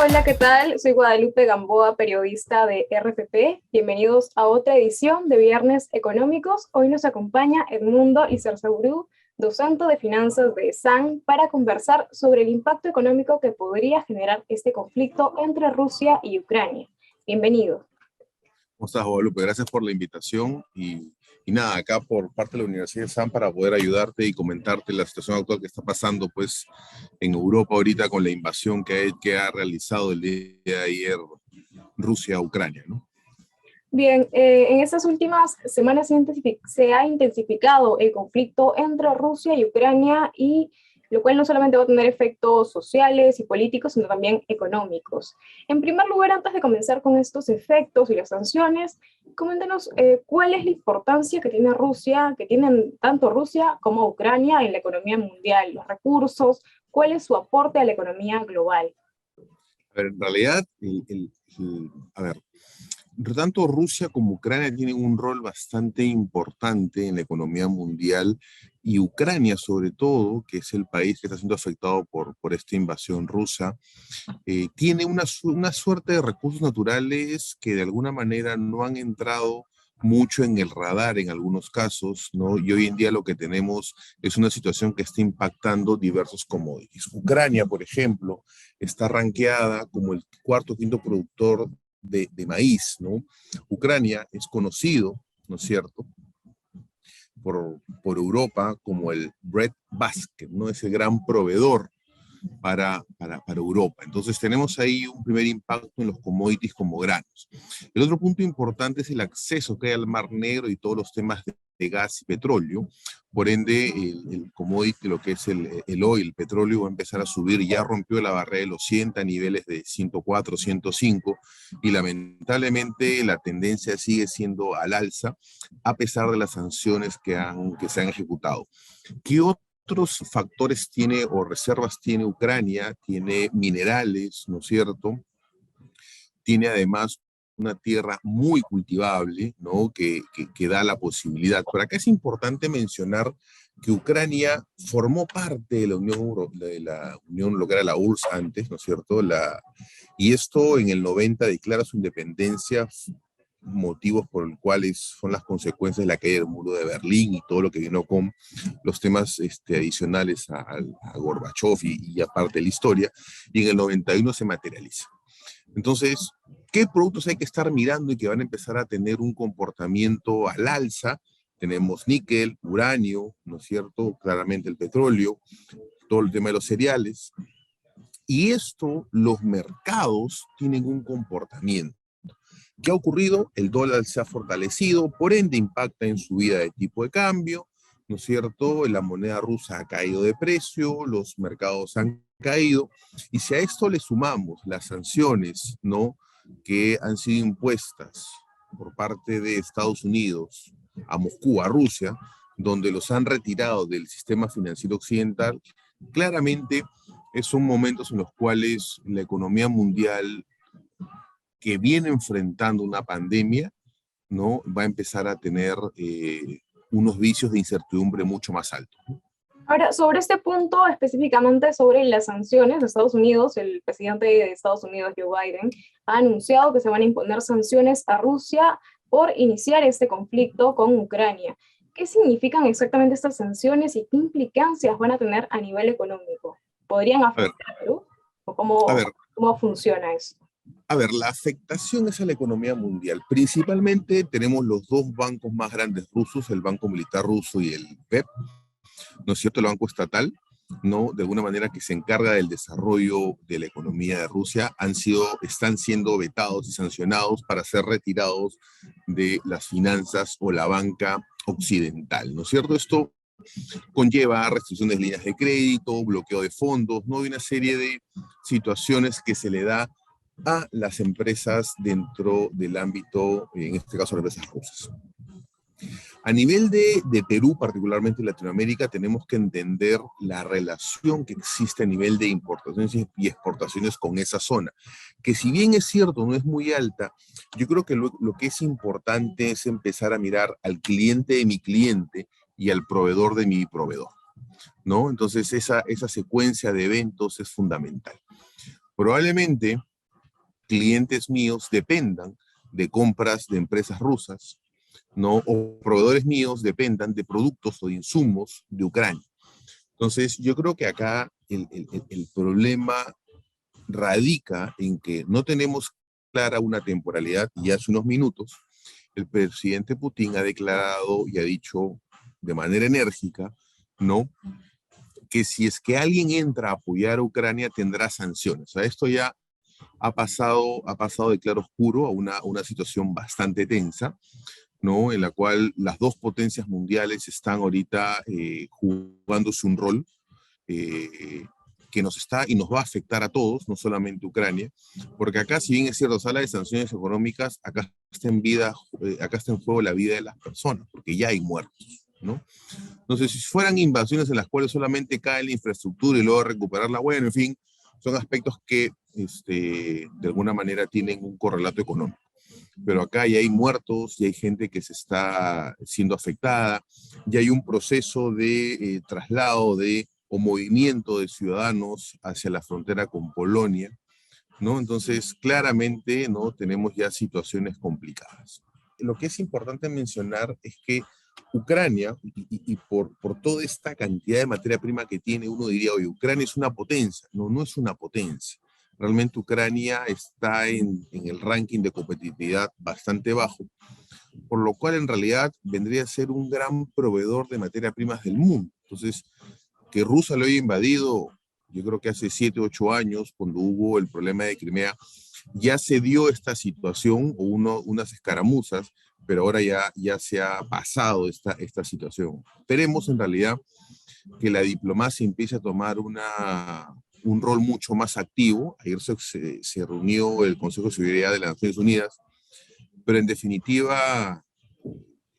Hola, ¿qué tal? Soy Guadalupe Gamboa, periodista de RPP. Bienvenidos a otra edición de Viernes Económicos. Hoy nos acompaña Edmundo Izarzaburu, docente de finanzas de ESAN, para conversar sobre el impacto económico que podría generar este conflicto entre Rusia y Ucrania. Bienvenido. ¿Cómo estás, Guadalupe? Gracias por la invitación y nada, acá por parte de la Universidad de San para poder ayudarte y comentarte la situación actual que está pasando pues en Europa ahorita con la invasión que ha realizado el día de ayer Rusia a Ucrania, ¿no? Bien, en estas últimas semanas se ha intensificado el conflicto entre Rusia y Ucrania, y lo cual no solamente va a tener efectos sociales y políticos, sino también económicos. En primer lugar, antes de comenzar con estos efectos y las sanciones, coméntenos cuál es la importancia que tiene Rusia, que tienen tanto Rusia como Ucrania en la economía mundial, los recursos, cuál es su aporte a la economía global. A ver, en realidad, a ver, tanto Rusia como Ucrania tienen un rol bastante importante en la economía mundial y Ucrania sobre todo, que es el país que está siendo afectado por esta invasión rusa, tiene una suerte de recursos naturales que de alguna manera no han entrado mucho en el radar en algunos casos, ¿no? Y hoy en día lo que tenemos es una situación que está impactando diversos commodities. Ucrania, por ejemplo, está rankeada como el cuarto o quinto productor de maíz, ¿no? Ucrania es conocido, ¿no es cierto?, por Europa como el breadbasket, ¿no? Es el gran proveedor para Europa. Entonces tenemos ahí un primer impacto en los commodities como granos. El otro punto importante es el acceso que hay al Mar Negro y todos los temas de gas y petróleo. Por ende, el commodity, lo que es el oil, el petróleo, va a empezar a subir. Ya rompió la barrera de los 100 a niveles de 104, 105, y lamentablemente la tendencia sigue siendo al alza, a pesar de las sanciones que se han ejecutado. ¿Qué otros factores tiene o reservas tiene Ucrania? Tiene minerales, ¿no es cierto? Tiene además una tierra muy cultivable, ¿no? Que da la posibilidad. Por acá es importante mencionar que Ucrania formó parte de la Unión, lo que era la URSS antes, ¿no es cierto? Y esto en el 90 declara su independencia, motivos por los cuales son las consecuencias de la caída del muro de Berlín y todo lo que vino con los temas adicionales a Gorbachev y aparte de la historia, y en el 91 se materializa. Entonces, ¿qué productos hay que estar mirando y que van a empezar a tener un comportamiento al alza? Tenemos níquel, uranio, ¿no es cierto? Claramente el petróleo, todo el tema de los cereales. Y esto, los mercados tienen un comportamiento. ¿Qué ha ocurrido? El dólar se ha fortalecido, por ende impacta en subida de tipo de cambio, ¿no es cierto? La moneda rusa ha caído de precio, los mercados han caído, y si a esto le sumamos las sanciones, ¿no?, que han sido impuestas por parte de Estados Unidos a Moscú, a Rusia, donde los han retirado del sistema financiero occidental, claramente son momentos en los cuales la economía mundial, que viene enfrentando una pandemia, ¿no?, va a empezar a tener unos vicios de incertidumbre mucho más altos, ¿no? Ahora, sobre este punto, específicamente sobre las sanciones de Estados Unidos, el presidente de Estados Unidos, Joe Biden, ha anunciado que se van a imponer sanciones a Rusia por iniciar este conflicto con Ucrania. ¿Qué significan exactamente estas sanciones y qué implicancias van a tener a nivel económico? ¿Podrían afectar a Perú? ¿O cómo funciona eso? A ver, la afectación es a la economía mundial. Principalmente tenemos los dos bancos más grandes rusos, el Banco Militar Ruso y el BEP, ¿no es cierto?, el banco estatal, ¿no?, de alguna manera que se encarga del desarrollo de la economía de Rusia, están siendo vetados y sancionados para ser retirados de las finanzas o la banca occidental, ¿no es cierto? Esto conlleva restricciones de líneas de crédito, bloqueo de fondos, ¿no?, y una serie de situaciones que se le da a las empresas dentro del ámbito, en este caso las empresas rusas. A nivel de Perú, particularmente Latinoamérica, tenemos que entender la relación que existe a nivel de importaciones y exportaciones con esa zona, que si bien es cierto, no es muy alta. Yo creo que lo que es importante es empezar a mirar al cliente de mi cliente y al proveedor de mi proveedor, ¿no? Entonces esa secuencia de eventos es fundamental. Probablemente clientes míos dependan de compras de empresas rusas, ¿no? O proveedores míos dependan de productos o de insumos de Ucrania. Entonces, yo creo que acá el problema radica en que no tenemos clara una temporalidad y hace unos minutos el presidente Putin ha declarado y ha dicho de manera enérgica, ¿no?, que si es que alguien entra a apoyar a Ucrania tendrá sanciones. O sea, esto ya ha pasado de claro oscuro a una situación bastante tensa, ¿no?, en la cual las dos potencias mundiales están ahorita jugándose un rol eh, que nos está y nos va a afectar a todos, no solamente Ucrania, porque acá, si bien es cierto, se habla de sanciones económicas, acá está en juego la vida de las personas, porque ya hay muertos, ¿no? Entonces, si fueran invasiones en las cuales solamente cae la infraestructura y luego recuperarla, bueno, en fin, son aspectos que de alguna manera tienen un correlato económico. Pero acá ya hay muertos, ya hay gente que se está siendo afectada, ya hay un proceso de traslado o movimiento de ciudadanos hacia la frontera con Polonia, ¿no? Entonces, claramente, ¿no?, tenemos ya situaciones complicadas. Lo que es importante mencionar es que Ucrania, y por toda esta cantidad de materia prima que tiene, uno diría, oye, Ucrania es una potencia. No, no es una potencia. Realmente Ucrania está en el ranking de competitividad bastante bajo, por lo cual en realidad vendría a ser un gran proveedor de materia primas del mundo. Entonces, que Rusia lo haya invadido, yo creo que hace 7, 8 años, cuando hubo el problema de Crimea, ya se dio esta situación, o unas escaramuzas, pero ahora ya se ha pasado esta situación. Esperemos en realidad que la diplomacia empiece a tomar un rol mucho más activo. Ayer se reunió el Consejo de Seguridad de las Naciones Unidas, pero en definitiva,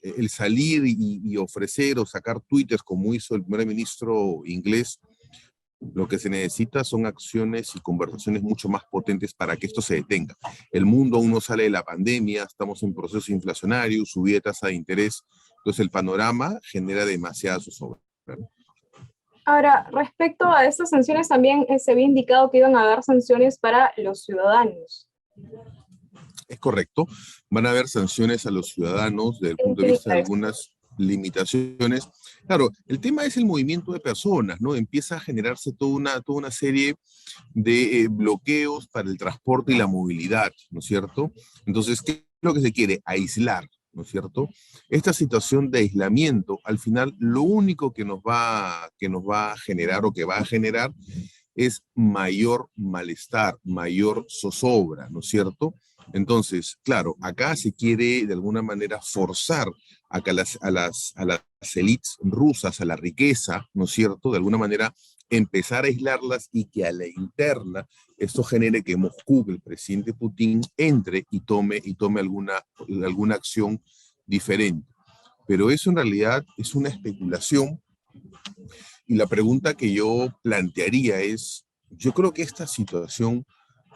el salir y ofrecer o sacar twitters como hizo el primer ministro inglés, lo que se necesita son acciones y conversaciones mucho más potentes para que esto se detenga. El mundo aún no sale de la pandemia, estamos en proceso inflacionario, subida de tasa de interés, entonces el panorama genera demasiada zozobra. Ahora, respecto a estas sanciones, también se había indicado que iban a haber sanciones para los ciudadanos. Es correcto, van a haber sanciones a los ciudadanos desde el punto de vista de algunas limitaciones. Claro, el tema es el movimiento de personas, ¿no? Empieza a generarse toda una serie de bloqueos para el transporte y la movilidad, ¿no es cierto? Entonces, ¿qué es lo que se quiere? Aislar, ¿no es cierto? Esta situación de aislamiento, al final, lo único que nos va a generar o que va a generar es mayor malestar, mayor zozobra, ¿no es cierto? Entonces, claro, acá se quiere de alguna manera forzar a que a las élites rusas, a la riqueza, ¿no es cierto?, de alguna manera empezar a aislarlas y que a la interna esto genere que Moscú, que el presidente Putin, entre y tome alguna acción diferente. Pero eso en realidad es una especulación. Y la pregunta que yo plantearía es, yo creo que esta situación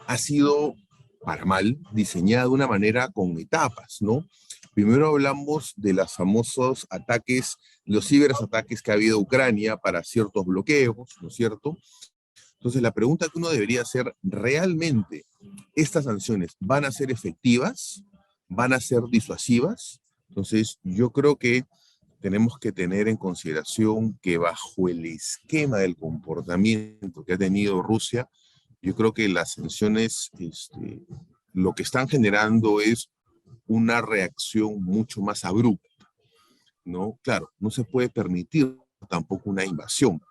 ha sido, para mal, diseñada de una manera con etapas, ¿no? Primero hablamos de los famosos ataques, los ciberataques que ha habido a Ucrania para ciertos bloqueos, ¿no es cierto? Entonces la pregunta que uno debería hacer, ¿realmente estas sanciones van a ser efectivas? ¿Van a ser disuasivas? Entonces yo creo que tenemos que tener en consideración que bajo el esquema del comportamiento que ha tenido Rusia, yo creo que las sanciones lo que están generando es una reacción mucho más abrupta, ¿no? Claro, no se puede permitir tampoco una invasión,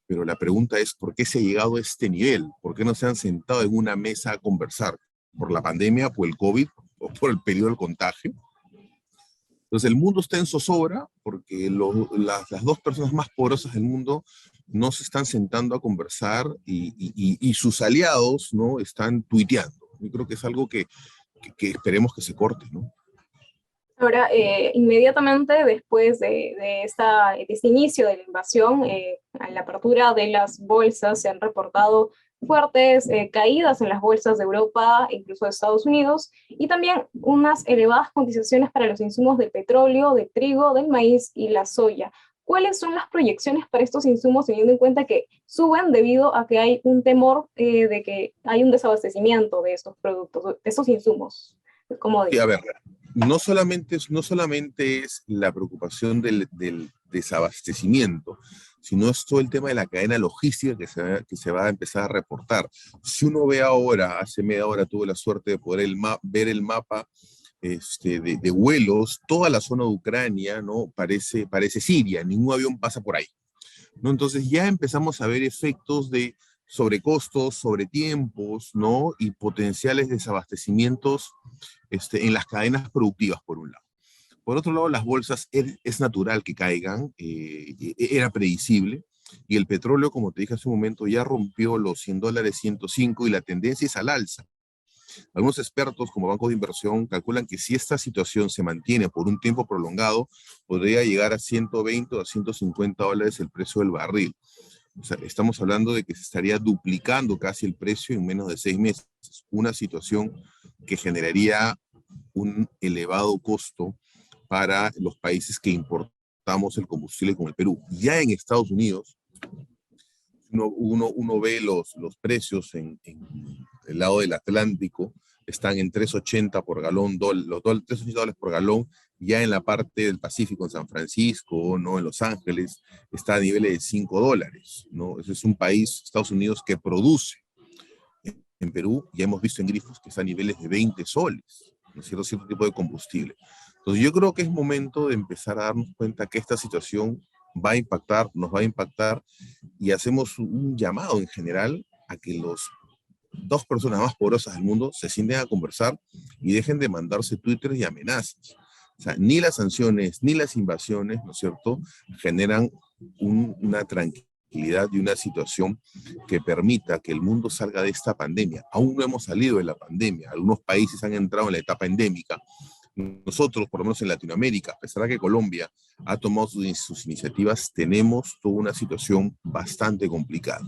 pero la pregunta es, ¿por qué se ha llegado a este nivel? ¿Por qué no se han sentado en una mesa a conversar? ¿Por la pandemia, por el COVID o por el periodo del contagio? Entonces el mundo está en zozobra porque las dos personas más poderosas del mundo no se están sentando a conversar y sus aliados, ¿no?, están tuiteando. Yo creo que es algo que esperemos que se corte, ¿no? Ahora, inmediatamente después de este inicio de la invasión, a la apertura de las bolsas se han reportado fuertes caídas en las bolsas de Europa, incluso de Estados Unidos, y también unas elevadas cotizaciones para los insumos del petróleo, del trigo, del maíz y la soya. ¿cuáles son las proyecciones para estos insumos teniendo en cuenta que suben debido a que hay un temor de que hay un desabastecimiento de estos productos, de estos insumos? Como Sí, a ver, no solamente es la preocupación del desabastecimiento, sino es todo el tema de la cadena logística que se va a empezar a reportar. Si uno ve ahora, hace media hora tuve la suerte de poder ver el mapa de vuelos, toda la zona de Ucrania, ¿no? Parece Siria, ningún avión pasa por ahí, ¿no? Entonces ya empezamos a ver efectos de sobrecostos, sobretiempos, ¿no? Y potenciales desabastecimientos en las cadenas productivas, por un lado. Por otro lado, las bolsas es natural que caigan, era predecible, y el petróleo, como te dije hace un momento, ya rompió los $100, 105, y la tendencia es al alza. Algunos expertos, como bancos de inversión, calculan que si esta situación se mantiene por un tiempo prolongado, podría llegar a 120 o a $150 el precio del barril. O sea, estamos hablando de que se estaría duplicando casi el precio en menos de 6 meses. Una situación que generaría un elevado costo para los países que importamos el combustible como el Perú. Ya en Estados Unidos, uno ve los precios en el lado del Atlántico, están en 3.80 por galón, los $3.80 por galón. Ya en la parte del Pacífico, en San Francisco, ¿no? En Los Ángeles, está a niveles de $5, ¿no? Ese es un país, Estados Unidos, que produce. En Perú ya hemos visto en grifos que está a niveles de 20 soles, ¿no es cierto? Cierto tipo de combustible. Entonces yo creo que es momento de empezar a darnos cuenta que esta situación va a impactar, nos va a impactar, y hacemos un llamado en general a que los dos personas más poderosas del mundo se sienten a conversar y dejen de mandarse Twitter y amenazas. O sea, ni las sanciones ni las invasiones, ¿no es cierto?, generan una tranquilidad y una situación que permita que el mundo salga de esta pandemia. Aún no hemos salido de la pandemia. Algunos países han entrado en la etapa endémica. Nosotros, por lo menos en Latinoamérica, a pesar de que Colombia ha tomado sus iniciativas, tenemos toda una situación bastante complicada.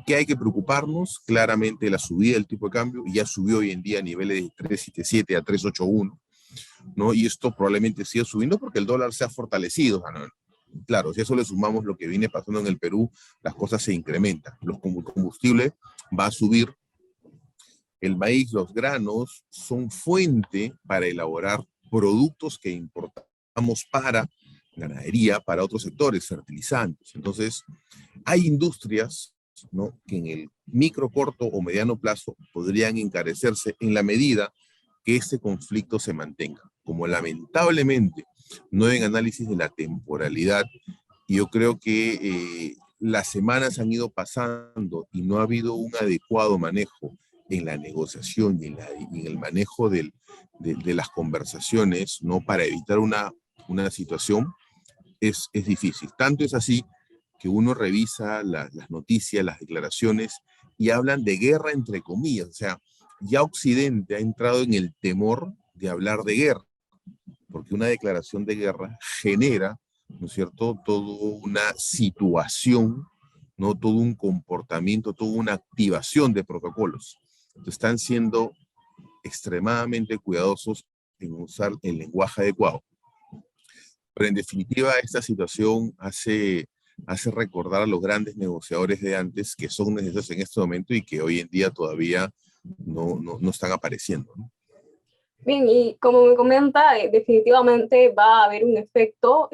¿Qué hay que preocuparnos? Claramente la subida del tipo de cambio, ya subió hoy en día a niveles de 3.77 a 3.81, ¿no? Y esto probablemente siga subiendo porque el dólar se ha fortalecido, ¿no? Claro, si a eso le sumamos lo que viene pasando en el Perú, las cosas se incrementan. Los combustibles va a subir. El maíz, los granos son fuente para elaborar productos que importamos para ganadería, para otros sectores, fertilizantes. Entonces, hay industrias, ¿no?, que en el micro, corto o mediano plazo podrían encarecerse en la medida que este conflicto se mantenga. Como lamentablemente no hay análisis de la temporalidad, y yo creo que las semanas han ido pasando y no ha habido un adecuado manejo en la negociación y en el manejo de las conversaciones, ¿no?, para evitar una situación, es difícil. Tanto es así que uno revisa las noticias, las declaraciones, y hablan de guerra entre comillas. O sea, ya Occidente ha entrado en el temor de hablar de guerra, porque una declaración de guerra genera, ¿no es cierto?, toda una situación, ¿no?, todo un comportamiento, toda una activación de protocolos. Entonces, están siendo extremadamente cuidadosos en usar el lenguaje adecuado. Pero en definitiva, esta situación hace recordar a los grandes negociadores de antes, que son necesarios en este momento y que hoy en día todavía no están apareciendo, ¿no? bien, y como me comenta, definitivamente va a haber un efecto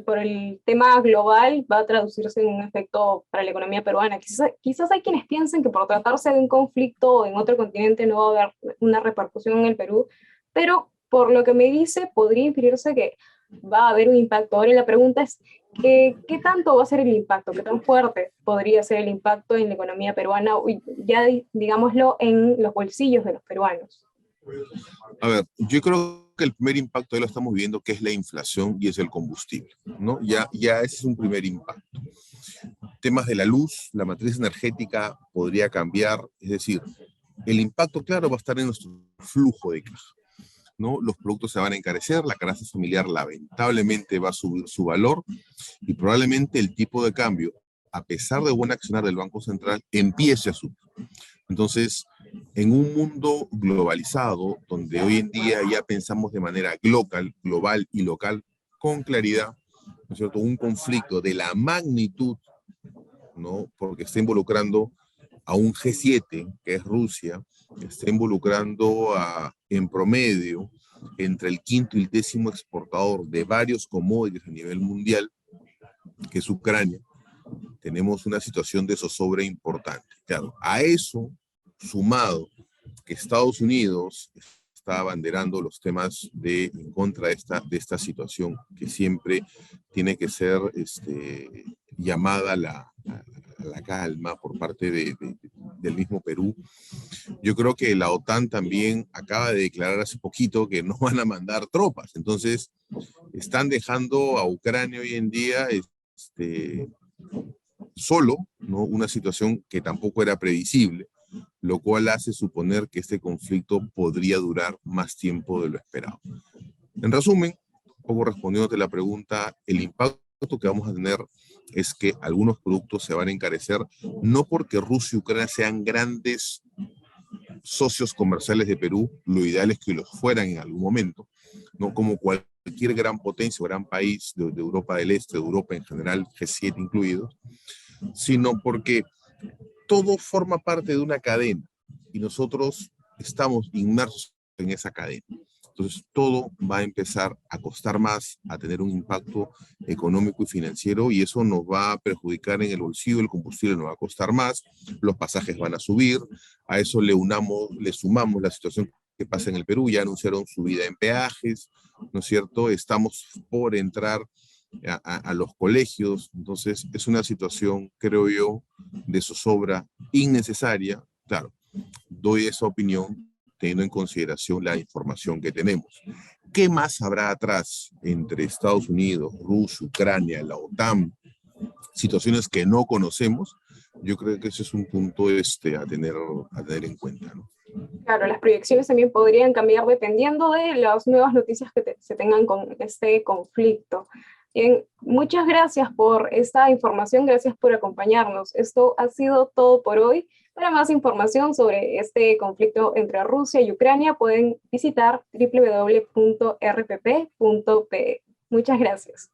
por el tema global, va a traducirse en un efecto para la economía peruana. Quizás hay quienes piensen que por tratarse de un conflicto en otro continente no va a haber una repercusión en el Perú, pero por lo que me dice, podría inferirse que va a haber un impacto. Ahora la pregunta es, ¿qué tanto va a ser el impacto? ¿Qué tan fuerte podría ser el impacto en la economía peruana? Ya digámoslo, en los bolsillos de los peruanos. A ver, yo creo que el primer impacto ya lo estamos viendo, que es la inflación y es el combustible, ¿no? Ya ese es un primer impacto. Temas de la luz, la matriz energética podría cambiar, es decir, el impacto, claro, va a estar en nuestro flujo de caja, ¿no? Los productos se van a encarecer, la canasta familiar lamentablemente va a subir su valor, y probablemente el tipo de cambio, a pesar de buen accionar del Banco Central, empiece a subir. Entonces, en un mundo globalizado, donde hoy en día ya pensamos de manera global y local, con claridad, es cierto?, un conflicto de la magnitud, ¿no?, porque está involucrando a un G7, que es Rusia, está involucrando en promedio entre el quinto y el décimo exportador de varios commodities a nivel mundial, que es Ucrania. Tenemos una situación de zozobra importante. Claro, a eso, sumado que Estados Unidos está abanderando los temas en contra de esta situación, que siempre tiene que ser llamada a la calma por parte del mismo Perú. Yo creo que la OTAN también acaba de declarar hace poquito que no van a mandar tropas. Entonces, están dejando a Ucrania hoy en día solo, ¿no?, una situación que tampoco era previsible, lo cual hace suponer que este conflicto podría durar más tiempo de lo esperado. En resumen, un poco respondiéndote la pregunta, el impacto que vamos a tener es que algunos productos se van a encarecer, no porque Rusia y Ucrania sean grandes socios comerciales de Perú, lo ideal es que los fueran en algún momento, ¿no?, como cualquier gran potencia o gran país de Europa del Este, de Europa en general, G7 incluidos, sino porque todo forma parte de una cadena y nosotros estamos inmersos en esa cadena. Entonces, todo va a empezar a costar más, a tener un impacto económico y financiero, y eso nos va a perjudicar en el bolsillo. El combustible nos va a costar más, los pasajes van a subir, a eso le sumamos la situación que pasa en el Perú. Ya anunciaron subida en peajes, ¿no es cierto? Estamos por entrar a los colegios. Entonces, es una situación, creo yo, de zozobra innecesaria. Claro, doy esa opinión teniendo en consideración la información que tenemos. ¿Qué más habrá atrás entre Estados Unidos, Rusia, Ucrania, la OTAN? Situaciones que no conocemos. Yo creo que ese es un punto a tener en cuenta, ¿no? Claro, las proyecciones también podrían cambiar dependiendo de las nuevas noticias que se tengan con este conflicto. Bien, muchas gracias por esta información, gracias por acompañarnos. Esto ha sido todo por hoy. Para más información sobre este conflicto entre Rusia y Ucrania, pueden visitar www.rpp.pe. Muchas gracias.